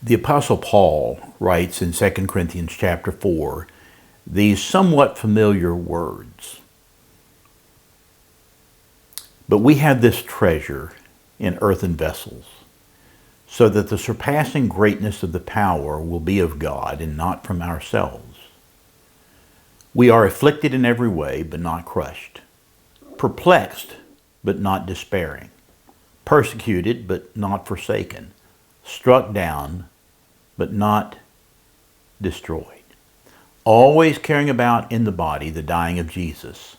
The Apostle Paul writes in 2 Corinthians chapter 4 these somewhat familiar words. But we have this treasure in earthen vessels, so that the surpassing greatness of the power will be of God and not from ourselves. We are afflicted in every way, but not crushed, perplexed, but not despairing, persecuted, but not forsaken, struck down, but not destroyed, always carrying about in the body the dying of Jesus,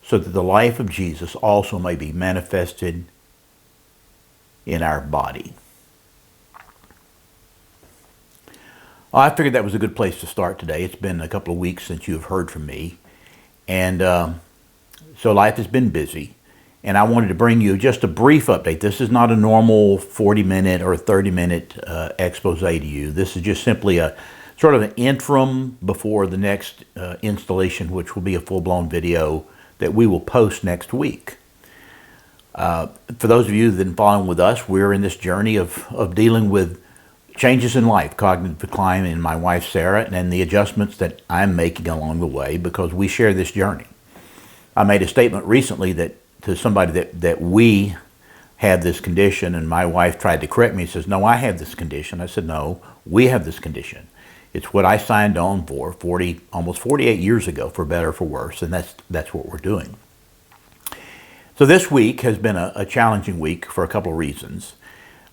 so that the life of Jesus also may be manifested in our body. I figured that was a good place to start today. It's been a couple of weeks since you have heard from me, and so life has been busy. And I wanted to bring you just a brief update. This is not a normal 40-minute or 30-minute expose to you. This is just simply a sort of an interim before the next installation, which will be a full-blown video that we will post next week. For those of you that have been following with us, we're in this journey of dealing with changes in life, cognitive decline in my wife Sarah, and the adjustments that I'm making along the way because we share this journey. I made a statement recently to somebody that we had this condition, and my wife tried to correct me and says, no, I have this condition. I said, no, we have this condition. It's what I signed on for almost 48 years ago, for better or for worse, and that's what we're doing. So this week has been a challenging week for a couple of reasons.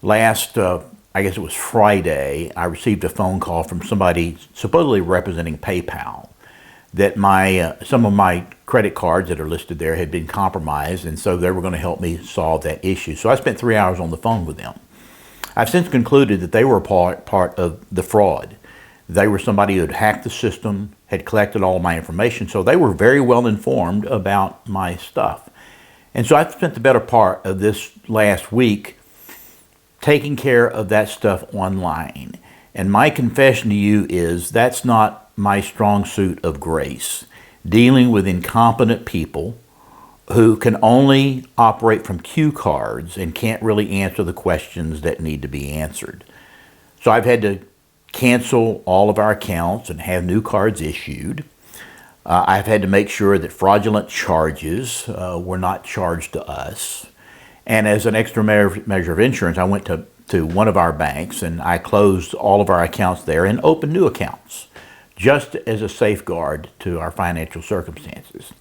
Last, I guess it was Friday, I received a phone call from somebody supposedly representing PayPal that some of my credit cards that are listed there had been compromised, and so they were going to help me solve that issue. So I spent 3 hours on the phone with them. I've since concluded that they were part of the fraud. They were somebody who had hacked the system, had collected all of my information, so they were very well informed about my stuff. And so I spent the better part of this last week taking care of that stuff online. And my confession to you is that's not my strong suit of grace. Dealing with incompetent people who can only operate from cue cards and can't really answer the questions that need to be answered. So I've had to cancel all of our accounts and have new cards issued. I've had to make sure that fraudulent charges were not charged to us. And as an extra measure of insurance, I went to one of our banks and I closed all of our accounts there and opened new accounts, just as a safeguard to our financial circumstances.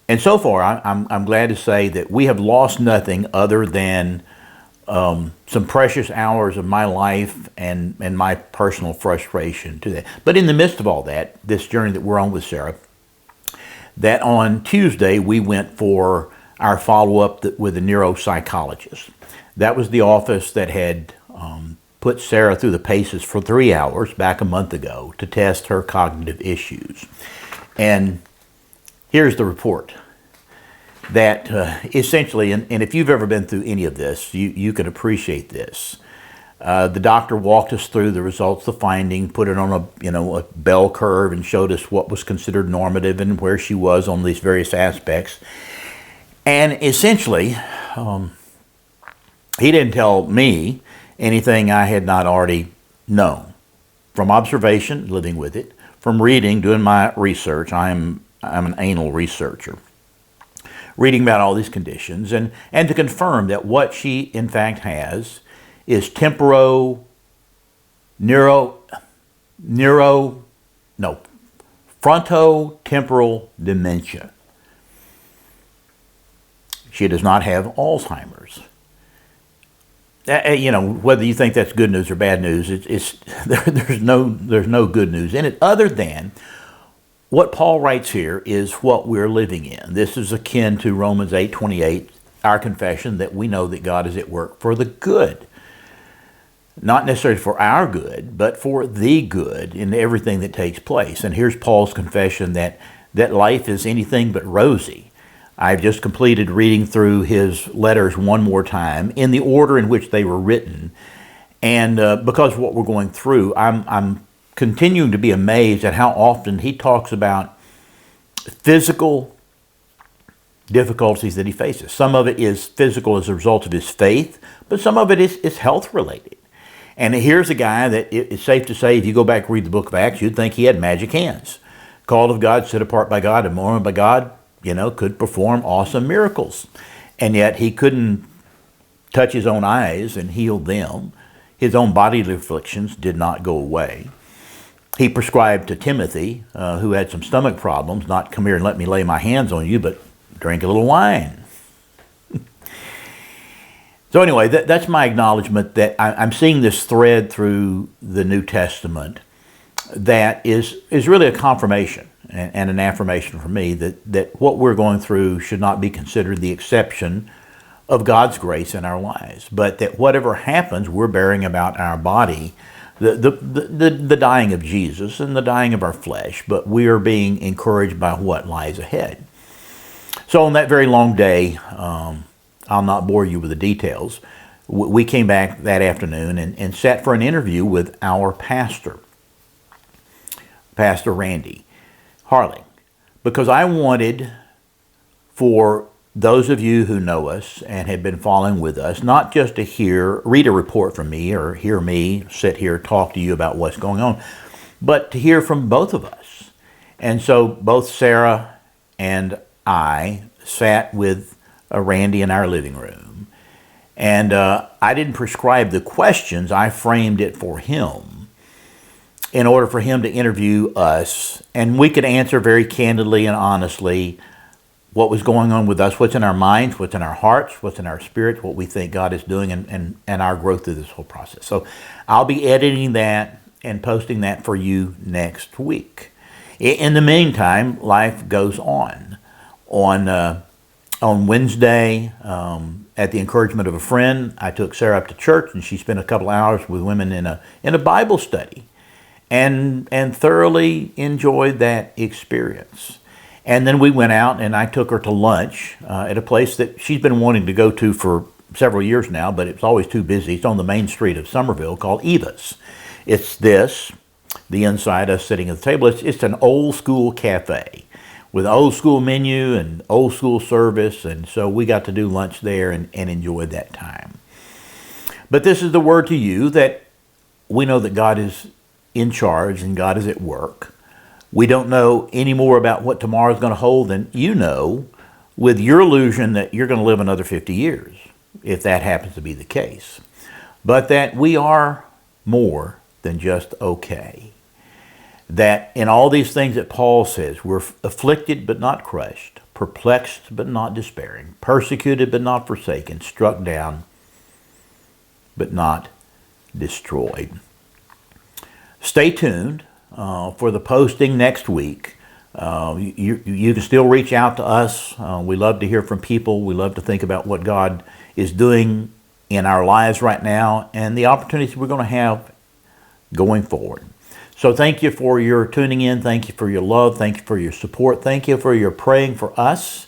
And so far, I'm glad to say that we have lost nothing other than some precious hours of my life and my personal frustration to that. But in the midst of all that, this journey that we're on with Sarah, that on Tuesday we went for our follow-up with a neuropsychologist. That was the office that had put Sarah through the paces for 3 hours back a month ago to test her cognitive issues. And here's the report. That essentially, and if you've ever been through any of this, you can appreciate this. The doctor walked us through the results, the finding, put it on a bell curve and showed us what was considered normative and where she was on these various aspects. And essentially, he didn't tell me anything I had not already known. From observation, living with it, from reading, doing my research, I'm an anal researcher, reading about all these conditions, and to confirm that what she in fact has is frontotemporal dementia. She does not have Alzheimer's. Whether you think that's good news or bad news, there's no good news in it other than what Paul writes here is what we're living in. This is akin to Romans 8:28, our confession that we know that God is at work for the good. Not necessarily for our good, but for the good in everything that takes place. And here's Paul's confession that life is anything but rosy. I've just completed reading through his letters one more time in the order in which they were written. And because of what we're going through, I'm continuing to be amazed at how often he talks about physical difficulties that he faces. Some of it is physical as a result of his faith, but some of it is health related. And here's a guy that it's safe to say, if you go back and read the book of Acts, you'd think he had magic hands. Called of God, set apart by God, and anointed by God, could perform awesome miracles. And yet he couldn't touch his own eyes and heal them. His own bodily afflictions did not go away. He prescribed to Timothy, who had some stomach problems, not come here and let me lay my hands on you, but drink a little wine. So anyway, that's my acknowledgement that I'm seeing this thread through the New Testament that is really a confirmation and an affirmation for me that what we're going through should not be considered the exception of God's grace in our lives, but that whatever happens, we're bearing about our body the dying of Jesus and the dying of our flesh, but we are being encouraged by what lies ahead. So on that very long day, I'll not bore you with the details, we came back that afternoon and sat for an interview with our pastor, Pastor Randy Harling, because I wanted for those of you who know us and have been following with us, not just to read a report from me or hear me sit here talk to you about what's going on, but to hear from both of us. And so both Sarah and I sat with Randy in our living room. And I didn't prescribe the questions, I framed it for him in order for him to interview us. And we could answer very candidly and honestly what was going on with us, what's in our minds, what's in our hearts, what's in our spirits, what we think God is doing, and our growth through this whole process. So I'll be editing that and posting that for you next week. In the meantime, life goes on. On Wednesday, at the encouragement of a friend, I took Sarah up to church, and she spent a couple hours with women in a Bible study, and thoroughly enjoyed that experience. And then we went out, and I took her to lunch at a place that she's been wanting to go to for several years now, but it's always too busy. It's on the main street of Somerville, called Eva's. It's the inside, us sitting at the table. It's an old school cafe with an old school menu and old school service, and so we got to do lunch there and enjoy that time. But this is the word to you that we know that God is in charge and God is at work. We don't know any more about what tomorrow is going to hold than you know, with your illusion that you're going to live another 50 years, if that happens to be the case. But that we are more than just okay. That in all these things that Paul says, we're afflicted but not crushed, perplexed but not despairing, persecuted but not forsaken, struck down but not destroyed. Stay tuned for the posting next week. You can still reach out to us. We love to hear from people. We love to think about what God is doing in our lives right now and the opportunities we're going to have going forward. So thank you for your tuning in. Thank you for your love. Thank you for your support. Thank you for your praying for us.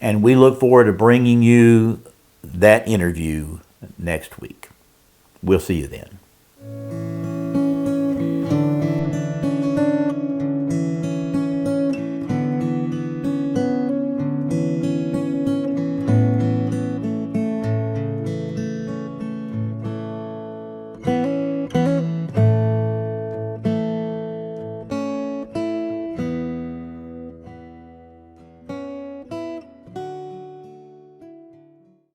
And we look forward to bringing you that interview next week. We'll see you then.